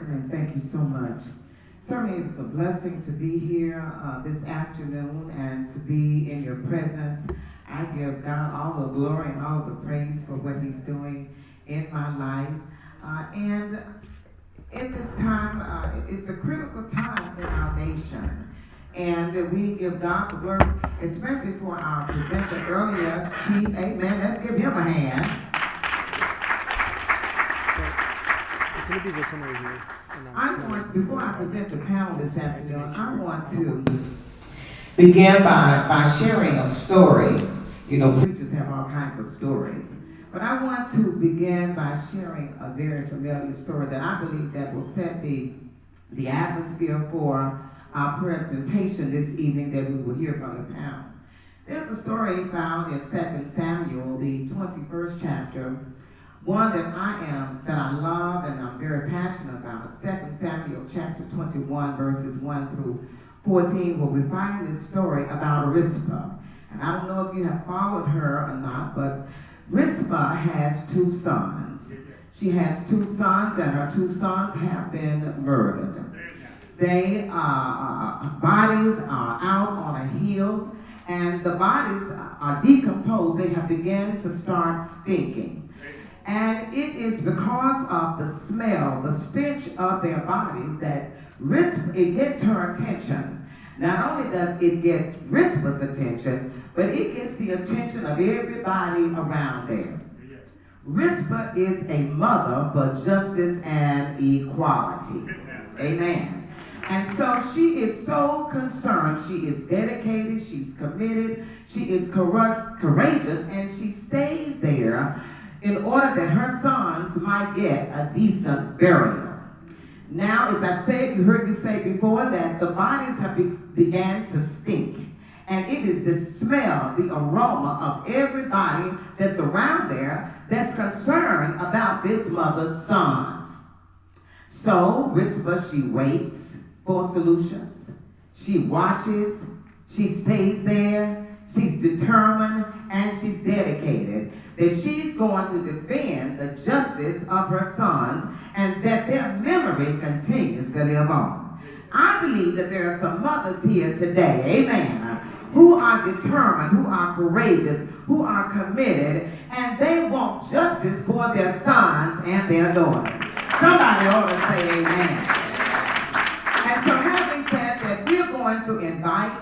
Amen. Thank you so much. Certainly, it's a blessing to be here this afternoon and to be in your presence. I give God all the glory and all the praise for what He's doing in my life. And at this time, it's a critical time in our nation. And we give God the glory, especially for our presenter earlier, Chief. Amen. Let's give him a hand. So it's going to be this one right here. Before I present the panel this afternoon, I want to begin by sharing a story. You know, preachers have all kinds of stories. But I want to begin by sharing a very familiar story that I believe that will set the atmosphere for our presentation this evening that we will hear from the panel. There's a story found in 2 Samuel, the 21st chapter, one that I love and I'm very passionate about. 2 Samuel chapter 21, verses 1 through 14, where we find this story about Rizpah. And I don't know if you have followed her or not, but Rizpah has two sons. She has two sons, and her two sons have been murdered. They bodies are out on a hill, and the bodies are decomposed. They have begun to start stinking. And it is because of the smell, the stench of their bodies that it gets her attention. Not only does it get Rizpah's attention, but it gets the attention of everybody around there. Rizpah is a mother for justice and equality. Amen. And so she is so concerned. She is dedicated. She's committed. She is courageous. And she stays there in order that her sons might get a decent burial. Now, as I said, you heard me say before that the bodies have began to stink. And it is the smell, the aroma of everybody that's around there that's concerned about this mother's sons. So Rizpah, she waits for solutions. She watches, she stays there, she's determined, and she's dedicated that she's going to defend the justice of her sons and that their memory continues to live on. I believe that there are some mothers here today, amen, who are determined, who are courageous, who are committed, and they want justice for their sons and their daughters. Somebody ought to say amen. And so having said that, we're going to invite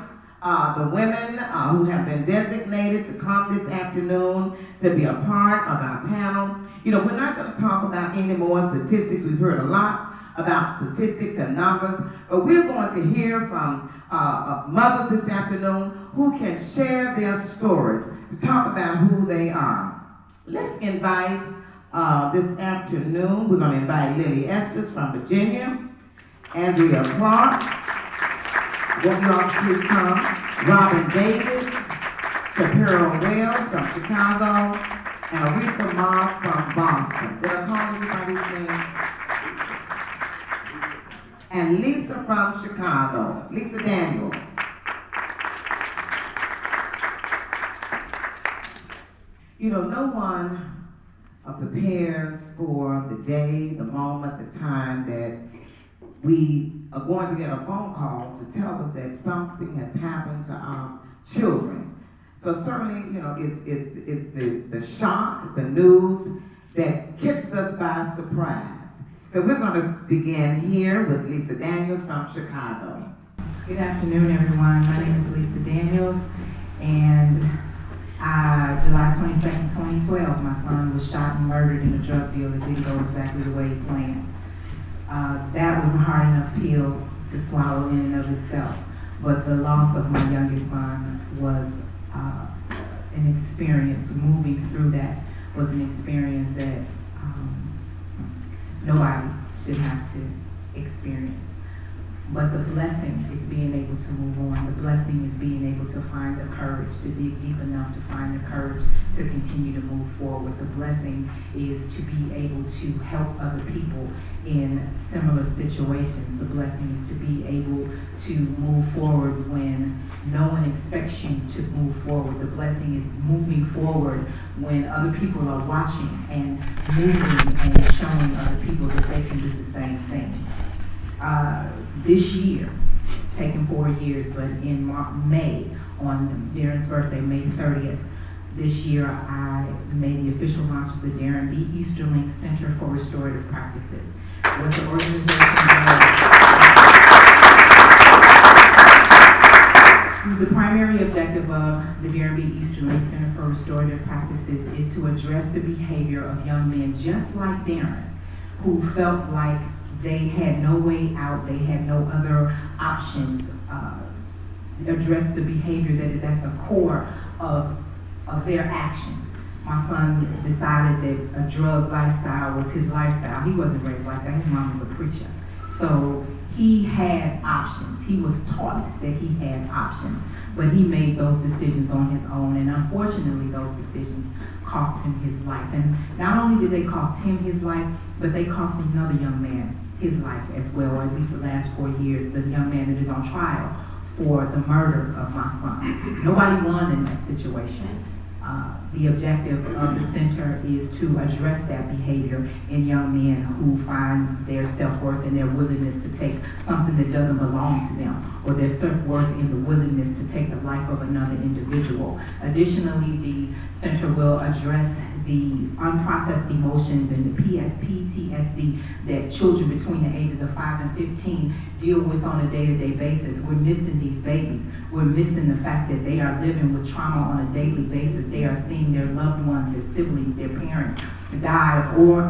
the women who have been designated to come this afternoon to be a part of our panel. You know, we're not going to talk about any more statistics. We've heard a lot about statistics and numbers, but we're going to hear from mothers this afternoon who can share their stories to talk about who they are. Let's invite this afternoon, we're going to invite Lily Estes from Virginia, Andrea Clark, won't you all please come, Robin David, Shapiro Wells from Chicago, and Aretha Mobb from Boston. Did I call everybody's name? And Lisa from Chicago, Lisa Daniels. You know, no one prepares for the day, the moment, the time that we are going to get a phone call to tell us that something has happened to our children. So certainly, you know, it's the shock, the news that catches us by surprise. So we're going to begin here with Lisa Daniels from Chicago. Good afternoon, everyone. My name is Lisa Daniels, and July 22nd, 2012, my son was shot and murdered in a drug deal that didn't go exactly the way he planned. That was a hard enough pill to swallow in and of itself, but the loss of my youngest son was an experience. Moving through that was an experience that nobody should have to experience. But the blessing is being able to move on. The blessing is being able to find the courage to dig deep enough to find the courage to continue to move forward. The blessing is to be able to help other people in similar situations. The blessing is to be able to move forward when no one expects you to move forward. The blessing is moving forward when other people are watching and moving and showing other people that they can do the same thing. this year, it's taken 4 years, but in May, on Darren's birthday, May 30th, this year, I made the official launch of the Darren B. Easterling Center for Restorative Practices. What the organization does, the primary objective of the Darren B. Easterling Center for Restorative Practices is to address the behavior of young men just like Darren, who felt like they had no way out, they had no other options, address the behavior that is at the core of their actions. My son decided that a drug lifestyle was his lifestyle. He wasn't raised like that. His mom was a preacher. So he had options. He was taught that he had options, but he made those decisions on his own, and unfortunately those decisions cost him his life. And not only did they cost him his life, but they cost another young man his life as well, or at least the last 4 years, the young man that is on trial for the murder of my son. Nobody won in that situation. The objective of the center is to address that behavior in young men who find their self-worth and their willingness to take something that doesn't belong to them, or their self-worth in the willingness to take the life of another individual. Additionally, the center will address the unprocessed emotions and the PTSD that children between the ages of 5 and 15 deal with on a day-to-day basis. We're missing these babies. We're missing the fact that they are living with trauma on a daily basis. They are seeing their loved ones, their siblings, their parents die or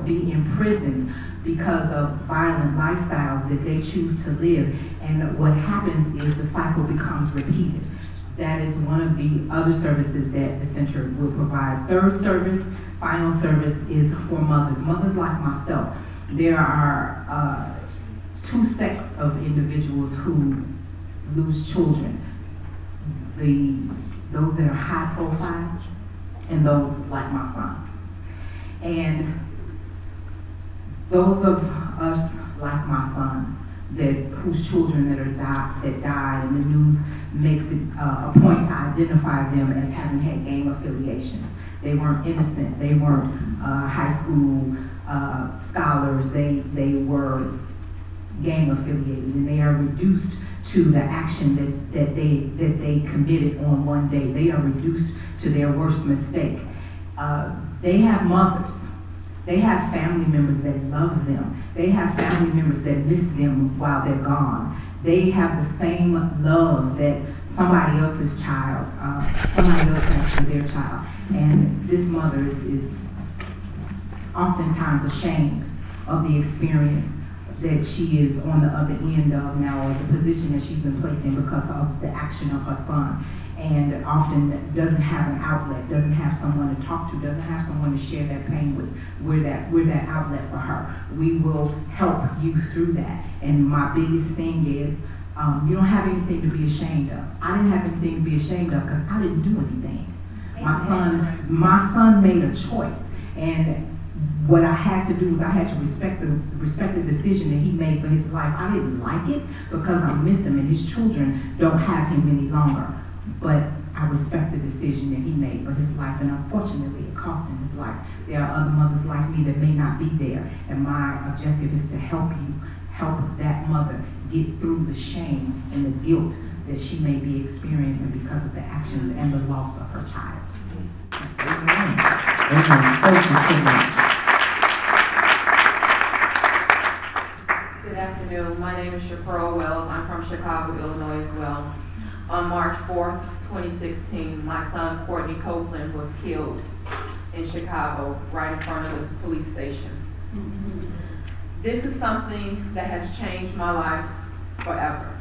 be imprisoned because of violent lifestyles that they choose to live. And what happens is the cycle becomes repeated. That is one of the other services that the center will provide. Third service, final service, is for mothers. Mothers like myself. There are two sects of individuals who lose children. Those that are high profile and those like my son. And those of us like my son, whose children that die, and the news makes it a point to identify them as having had gang affiliations. They weren't innocent. They weren't high school scholars. They were gang affiliated, and they are reduced to the action that they committed on one day. They are reduced to their worst mistake. They have mothers. They have family members that love them. They have family members that miss them while they're gone. They have the same love that somebody else's child, somebody else has for their child. And this mother is oftentimes ashamed of the experience that she is on the other end of now, or the position that she's been placed in because of the action of her son. And often doesn't have an outlet, doesn't have someone to talk to, doesn't have someone to share that pain with. We're that outlet for her. We will help you through that. And my biggest thing is, you don't have anything to be ashamed of. I didn't have anything to be ashamed of because I didn't do anything. My son made a choice, and what I had to do was I had to respect the decision that he made for his life. I didn't like it because I miss him, and his children don't have him any longer. But I respect the decision that he made for his life, and unfortunately it cost him his life. There are other mothers like me that may not be there, and my objective is to help that mother get through the shame and the guilt that she may be experiencing because of the actions and the loss of her child. Amen. Amen. Thank you so much. Good afternoon. My name is Shapearl Wells. I'm from Chicago, Illinois as well. On March 4th, 2016, my son Courtney Copeland was killed in Chicago, right in front of this police station. This is something that has changed my life forever.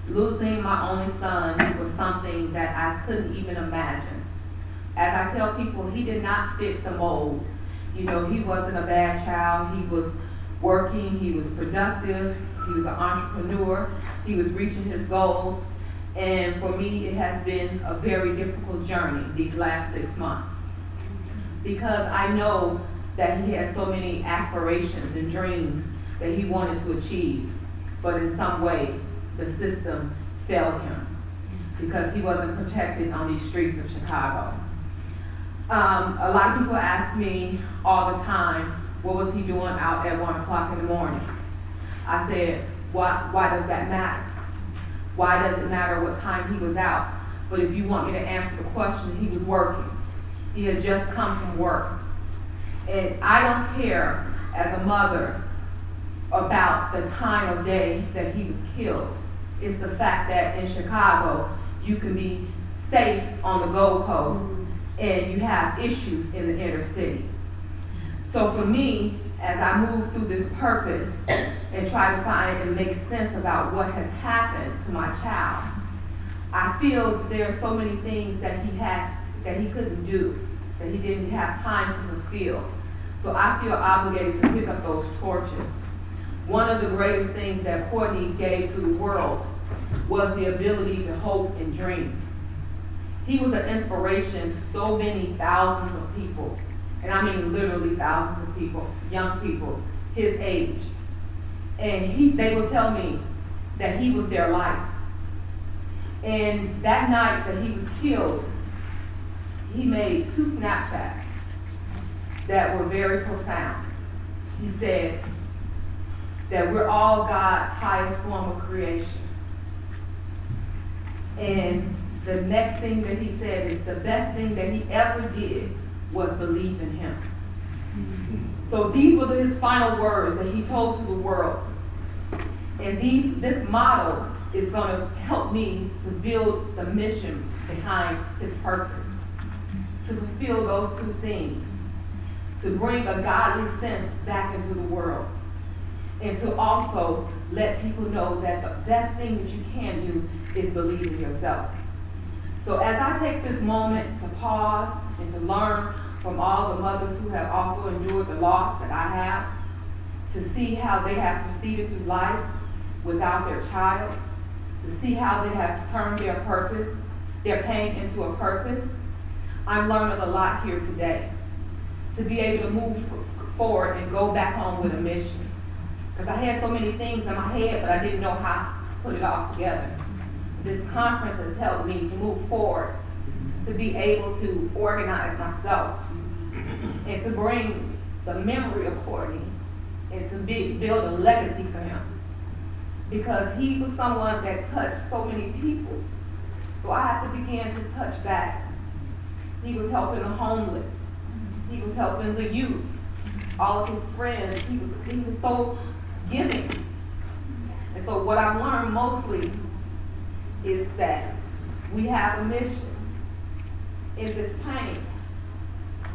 Losing my only son was something that I couldn't even imagine. As I tell people, he did not fit the mold. You know, he wasn't a bad child. He was working, he was productive, he was an entrepreneur, he was reaching his goals. And for me, it has been a very difficult journey these last 6 months, because I know that he had so many aspirations and dreams that he wanted to achieve, but in some way, the system failed him because he wasn't protected on these streets of Chicago. A lot of people ask me all the time, what was he doing out at 1 o'clock in the morning? I said, why does that matter? Why does it matter what time he was out? But if you want me to answer the question, he was working. He had just come from work. And I don't care as a mother about the time of day that he was killed. It's the fact that in Chicago, you can be safe on the Gold Coast and you have issues in the inner city. So for me, as I move through this purpose and try to find and make sense about what has happened to my child, I feel there are so many things that he couldn't do, that he didn't have time to fulfill. So I feel obligated to pick up those torches. One of the greatest things that Courtney gave to the world was the ability to hope and dream. He was an inspiration to so many thousands of people, and I mean literally thousands of people, young people, his age. And they would tell me that he was their light. And that night that he was killed, he made 2 Snapchats that were very profound. He said that we're all God's highest form of creation. And the next thing that he said is the best thing that he ever did was believe in him. So these were his final words that he told to the world. And this motto is going to help me to build the mission behind his purpose, to fulfill those 2 things, to bring a godly sense back into the world, and to also let people know that the best thing that you can do is believe in yourself. So as I take this moment to pause and to learn from all the mothers who have also endured the loss that I have, to see how they have proceeded through life without their child, to see how they have turned their pain into a purpose, I'm learning a lot here today. To be able to move forward and go back home with a mission. Because I had so many things in my head, but I didn't know how to put it all together. This conference has helped me to move forward, to be able to organize myself, and to bring the memory of Courtney, and to build a legacy for him. Because he was someone that touched so many people. So I have to begin to touch back. He was helping the homeless. He was helping the youth, all of his friends. He was so giving. And so what I've learned mostly is that we have a mission. In this pain,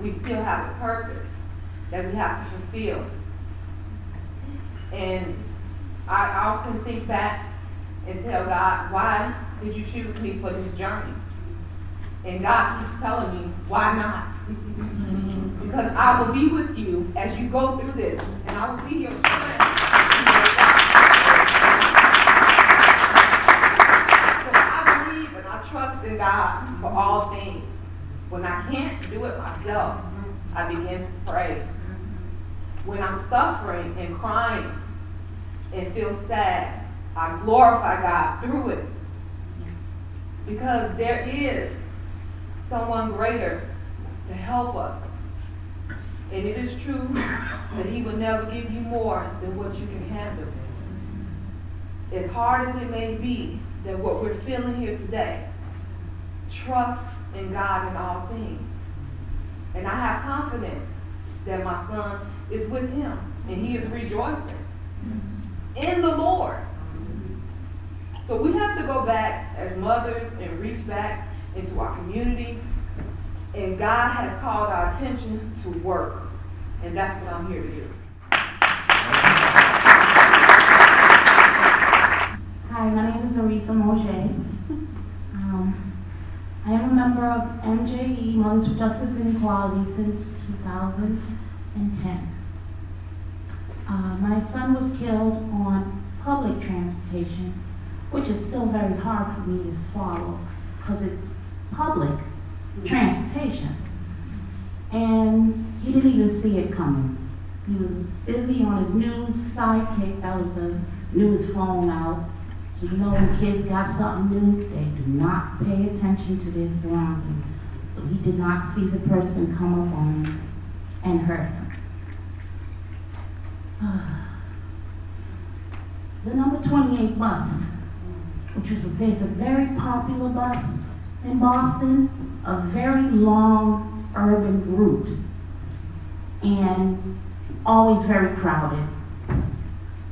we still have a purpose that we have to fulfill. And I often think back and tell God, why did you choose me for this journey? And God keeps telling me, why not? Because I will be with you as you go through this, and I will be your strength. So I believe and I trust in God for all things. When I can't do it myself, I begin to pray. When I'm suffering and crying and feel sad, I glorify God through it. Because there is someone greater to help us. And it is true that He will never give you more than what you can handle. As hard as it may be, that what we're feeling here today, trust in God in all things. And I have confidence that my son is with Him, and he is rejoicing in the Lord. So we have to go back as mothers and reach back into our community. And God has called our attention to work. And that's what I'm here to do. Hi, my name is Aretha Moget. I am a member of MJE, Mothers for Justice and Equality, since 2010. My son was killed on public transportation, which is still very hard for me to swallow because it's public transportation. And he didn't even see it coming. He was busy on his new Sidekick, that was the newest phone out. So you know when kids got something new, they do not pay attention to their surroundings. So he did not see the person come up on him and hurt him. the number 28 bus, which was a very popular bus in Boston, a very long urban route, and always very crowded.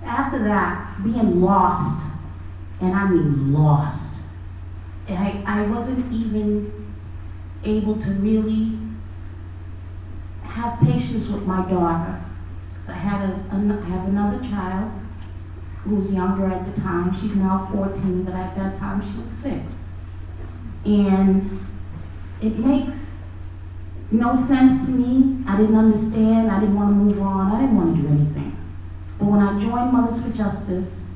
After that, being lost, and I mean lost, I wasn't even able to really have patience with my daughter. Because I have another child who's younger at the time. She's now 14, but at that time she was 6. And it makes no sense to me. I didn't understand. I didn't want to move on. I didn't want to do anything. But when I joined Mothers for Justice,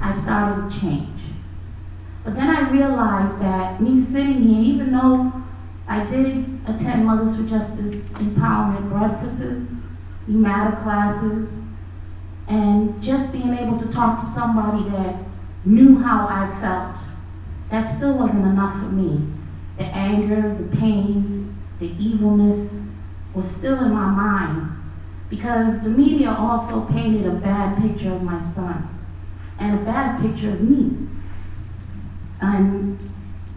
I started to change. But then I realized that me sitting here, even though I did attend Mothers for Justice empowerment breakfasts, matter classes, and just being able to talk to somebody that knew how I felt, that still wasn't enough for me. The anger, the pain, the evilness was still in my mind, because the media also painted a bad picture of my son and a bad picture of me. And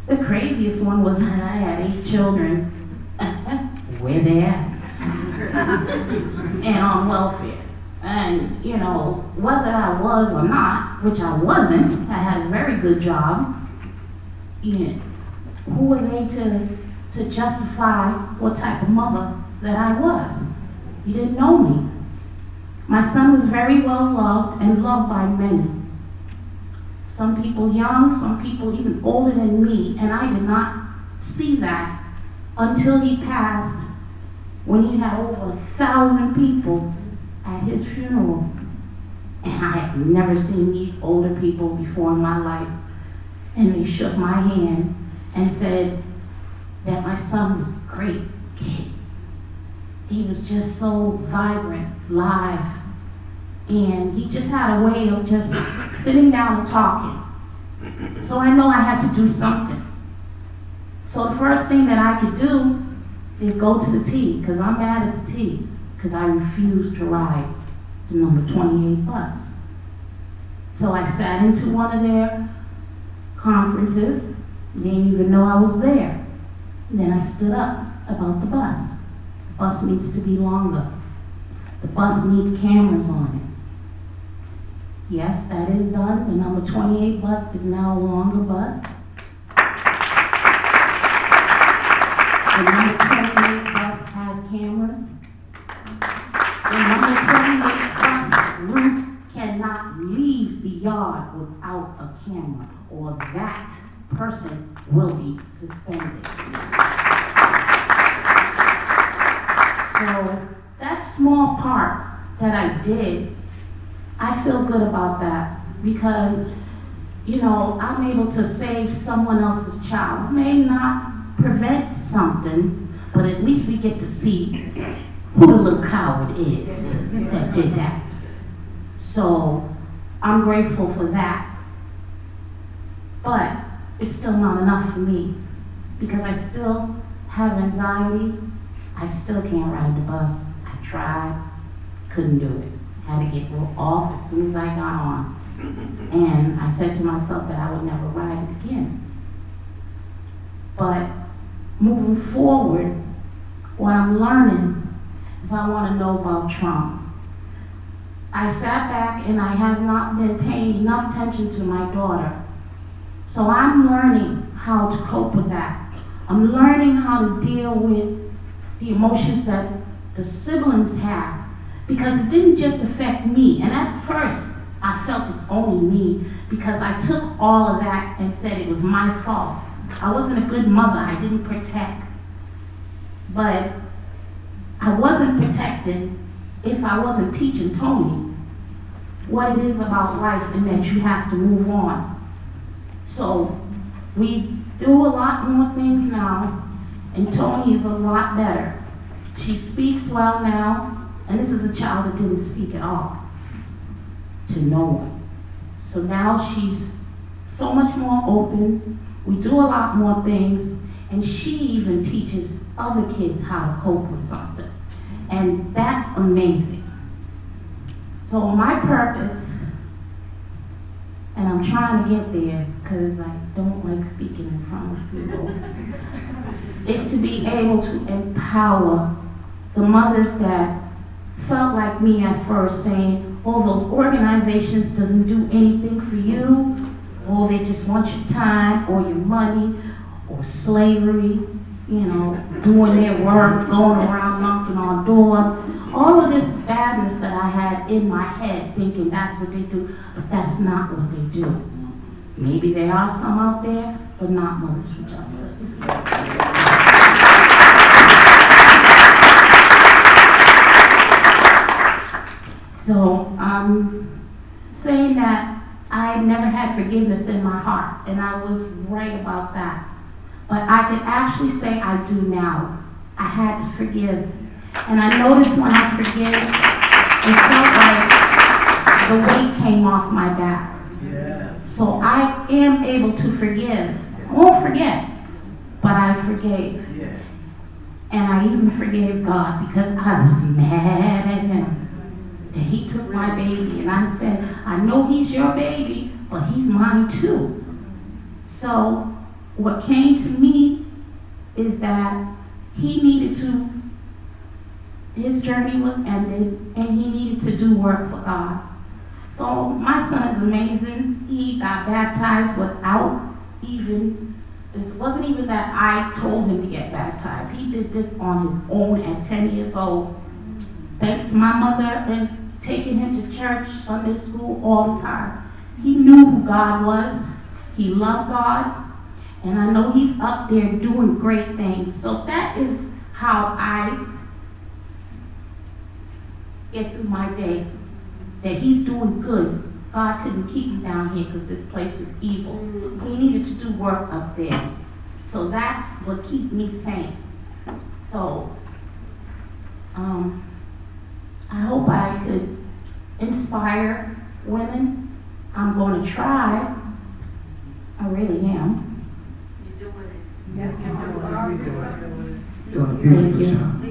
the craziest one was that I had 8 children. Where they at? And on welfare. And, you know, whether I was or not, which I wasn't, I had a very good job, you know, who were they to justify what type of mother that I was? You didn't know me. My son was very well loved and loved by many. Some people young, some people even older than me, and I did not see that until he passed, when he had over 1,000 people at his funeral. And I had never seen these older people before in my life. And they shook my hand and said that my son was a great kid. He was just so vibrant, live, and he just had a way of just sitting down and talking. So I know I had to do something. So the first thing that I could do is go to the T, because I'm mad at the T, because I refused to ride the number 28 bus. So I sat into one of their conferences, didn't even know I was there. And then I stood up about the bus. The bus needs to be longer. The bus needs cameras on it. Yes, that is done. The number 28 bus is now a longer bus. The number 28 bus has cameras. The number 28 bus route cannot leave the yard without a camera, or that person will be suspended. So that small part that I did, I feel good about that, because, you know, I'm able to save someone else's child. May not prevent something, but at least we get to see who the little coward is that did that. So I'm grateful for that. But it's still not enough for me, because I still have anxiety. I still can't ride the bus. I tried, couldn't do it. Had to get off as soon as I got on. And I said to myself that I would never ride it again. But moving forward, what I'm learning is I want to know about trauma. I sat back and I have not been paying enough attention to my daughter. So I'm learning how to cope with that. I'm learning how to deal with the emotions that the siblings have, because it didn't just affect me. And at first, I felt it's only me, because I took all of that and said it was my fault. I wasn't a good mother. I didn't protect. But I wasn't protecting if I wasn't teaching Tony what it is about life and that you have to move on. So we do a lot more things now, and Tony is a lot better. She speaks well now, and this is a child that didn't speak at all to no one. So now she's so much more open. We do a lot more things, and she even teaches other kids how to cope with something. And that's amazing. So my purpose And I'm trying to get there because I don't like speaking in front of people. Is to be able to empower the mothers that felt like me at first, saying, oh, those organizations doesn't do anything for you, or they just want your time or your money, or slavery, you know, doing their work, going around knocking on doors. All of this badness that I had in my head, thinking that's what they do, but that's not what they do. Maybe there are some out there, but not Mothers for Justice. So I'm saying that I never had forgiveness in my heart, and I was right about that. But I can actually say I do now. I had to forgive. And I noticed when I forgive, it felt like the weight came off my back. So I am able to forgive. I won't forget, but I forgave. And I even forgave God because I was mad at him that he took my baby. And I said, I know he's your baby, but he's mine too. So what came to me is that he needed to, his journey was ended, and he needed to do work for God. So my son is amazing. He got baptized without even, this wasn't even that I told him to get baptized. He did this on his own at 10 years old. Thanks to my mother and taking him to church, Sunday school, all the time. He knew who God was. He loved God. And I know he's up there doing great things. So that is how I get through my day. That he's doing good. God couldn't keep him down here because this place was evil. He needed to do work up there. So that's what keeps me sane. So I hope I could inspire women. I'm going to try. I really am. Doing a beautiful job.